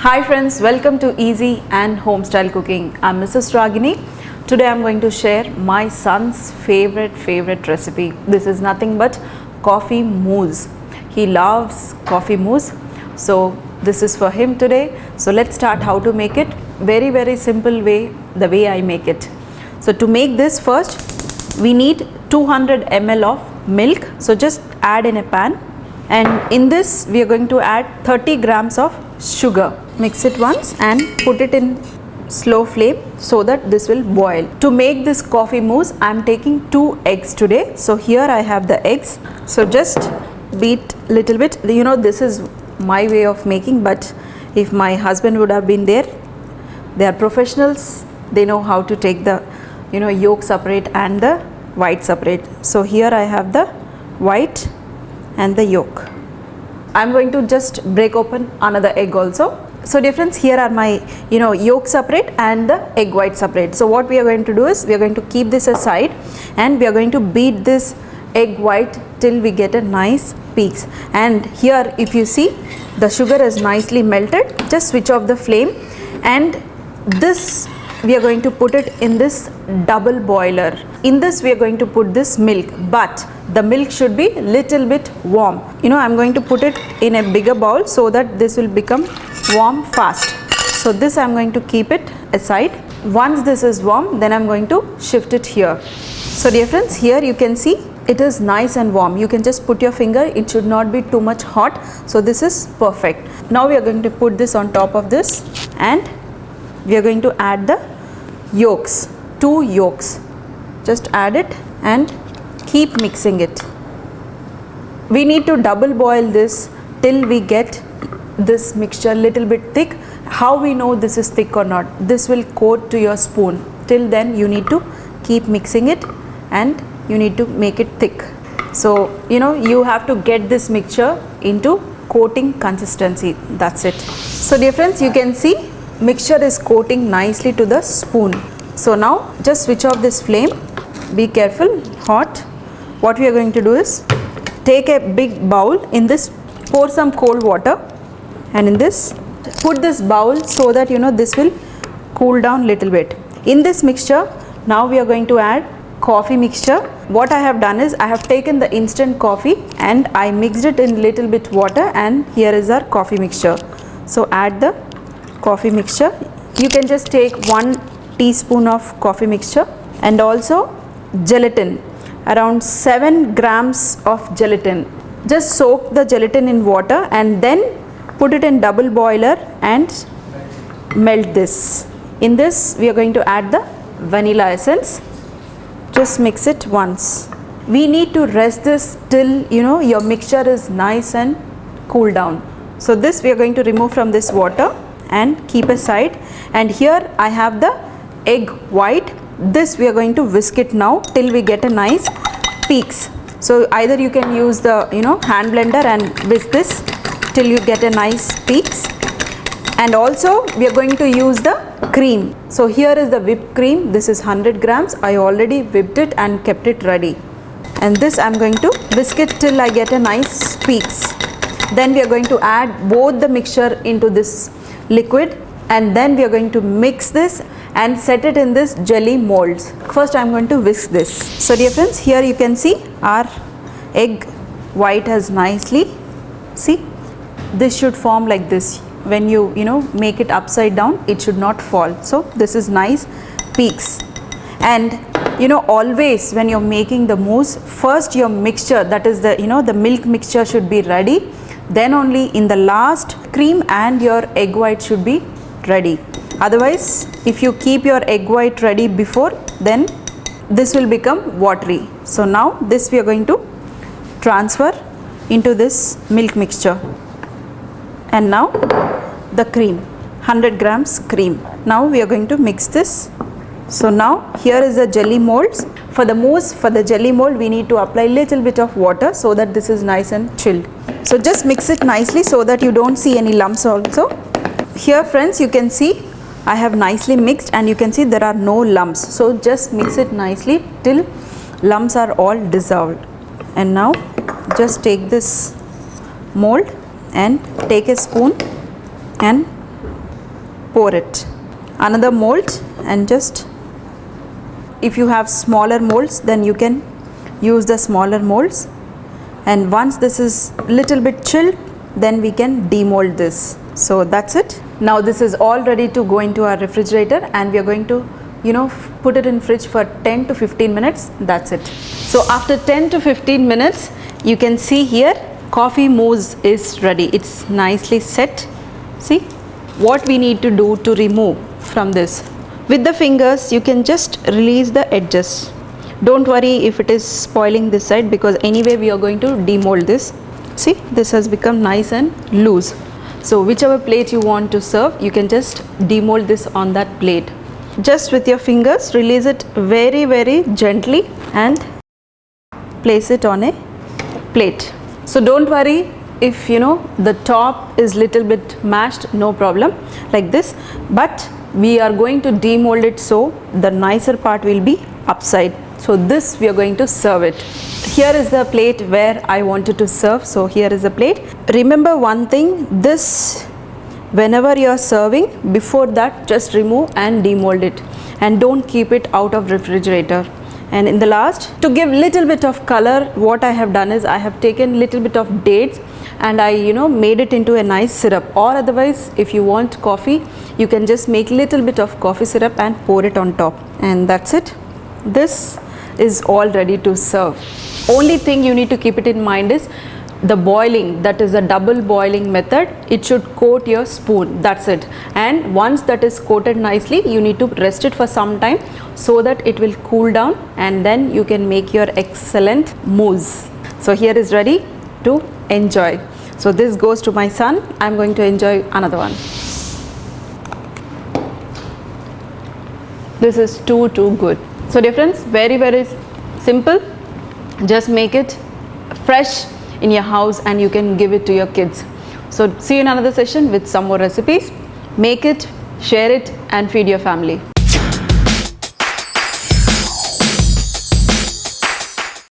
Hi friends, welcome to Easy and Homestyle Cooking. I'm Mrs. Ragini. Today I'm going to share my son's favorite recipe. This is nothing but coffee mousse. He loves coffee mousse. So this is for him today. So let's start how to make it. Very simple way, the way I make it. So to make this, first we need 200 ml of milk. So just add in a pan, and in this we are going to add 30 grams of sugar. Mix it once and put it in slow flame so that this will boil. To make this coffee mousse, I am taking 2 eggs today. So here I have the eggs. So just beat little bit. You know, this is my way of making, but if my husband would have been there, they are professionals. They know how to take the yolk separate and the white separate. So here I have the white and the yolk. I'm going to just break open another egg also. So dear friends, here are my yolk separate and the egg white separate. So what we are going to do is we are going to keep this aside, and we are going to beat this egg white till we get a nice peaks. And here if you see, the sugar is nicely melted. Just switch off the flame, and this we are going to put it in this double boiler. In this we are going to put this milk, but the milk should be little bit warm. I'm going to put it in a bigger bowl so that this will become warm fast. So this I'm going to keep it aside. Once this is warm, then I'm going to shift it here. So dear friends, here you can see it is nice and warm. You can just put your finger, it should not be too much hot. So this is perfect. Now we are going to put this on top of this, and we are going to add the yolks, 2 yolks. Just add it and keep mixing it. We need to double boil this till we get this mixture little bit thick. How we know this is thick or not? This will coat to your spoon. Till then you need to keep mixing it, and you need to make it thick. So you have to get this mixture into coating consistency. That's it. So dear friends, you can see mixture is coating nicely to the spoon. So now just switch off this flame. Be careful, hot. What we are going to do is take a big bowl. In this pour some cold water, and in this put this bowl so that this will cool down little bit. In this mixture, now we are going to add coffee mixture. What I have done is I have taken the instant coffee and I mixed it in little bit water, and here is our coffee mixture. So add the coffee mixture. You can just take 1 teaspoon of coffee mixture, and also gelatin, around 7 grams of gelatin. Just soak the gelatin in water and then put it in double boiler and melt this. In this we are going to add the vanilla essence. Just mix it once. We need to rest this till your mixture is nice and cool down. So this we are going to remove from this water and keep aside. And here I have the egg white. This we are going to whisk it now till we get a nice peaks. So either you can use the hand blender and whisk this till you get a nice peaks. And also we are going to use the cream. So here is the whipped cream. This is 100 grams. I already whipped it and kept it ready. And this I am going to whisk it till I get a nice peaks. Then we are going to add both the mixture into this liquid, and then we are going to mix this and set it in this jelly molds. First I am going to whisk this. So dear friends, here you can see our egg white has nicely, see, this should form like this. When you make it upside down, it should not fall. So this is nice peaks. And always when you're making the mousse, first your mixture, that is the the milk mixture should be ready. Then only in the last, cream and your egg white should be ready. Otherwise, if you keep your egg white ready before, then this will become watery. So now this we are going to transfer into this milk mixture. And now the cream, 100 grams cream. Now we are going to mix this. So now here is the jelly molds. For the mousse, for the jelly mold, we need to apply little bit of water so that this is nice and chilled. So just mix it nicely so that you don't see any lumps also. Here friends, you can see I have nicely mixed, and you can see there are no lumps. So just mix it nicely till lumps are all dissolved. And now just take this mold and take a spoon and pour it. Another mold, and just, if you have smaller molds, then you can use the smaller molds. And once this is little bit chilled, then we can demold this. So that's it. Now this is all ready to go into our refrigerator, and we are going to put it in fridge for 10 to 15 minutes. That's it. So after 10 to 15 minutes, you can see here coffee mousse is ready. It's nicely set. See what we need to do to remove from this. With the fingers you can just release the edges. Don't worry if it is spoiling this side, because anyway we are going to demold this. See, this has become nice and loose. So whichever plate you want to serve, you can just demold this on that plate. Just with your fingers release it very, very gently and place it on a plate. So don't worry if the top is little bit mashed, no problem, like this, but we are going to demold it, so the nicer part will be upside. So this we are going to serve it. Here is the plate where I wanted to serve. So here is the plate. Remember one thing, this whenever you are serving, before that just remove and demold it, and don't keep it out of refrigerator. And in the last, to give little bit of color, what I have done is I have taken little bit of dates and I made it into a nice syrup. Or otherwise, if you want coffee, you can just make little bit of coffee syrup and pour it on top, and that's it. This is all ready to serve. Only thing you need to keep it in mind is the boiling, that is a double boiling method. It should coat your spoon, that's it. And once that is coated nicely, you need to rest it for some time so that it will cool down, and then you can make your excellent mousse. So here is ready to enjoy. So this goes to my son. I'm going to enjoy another one. This is too good. So dear friends, very, very simple. Just make it fresh in your house and you can give it to your kids. So see you in another session with some more recipes. Make it, share it and feed your family.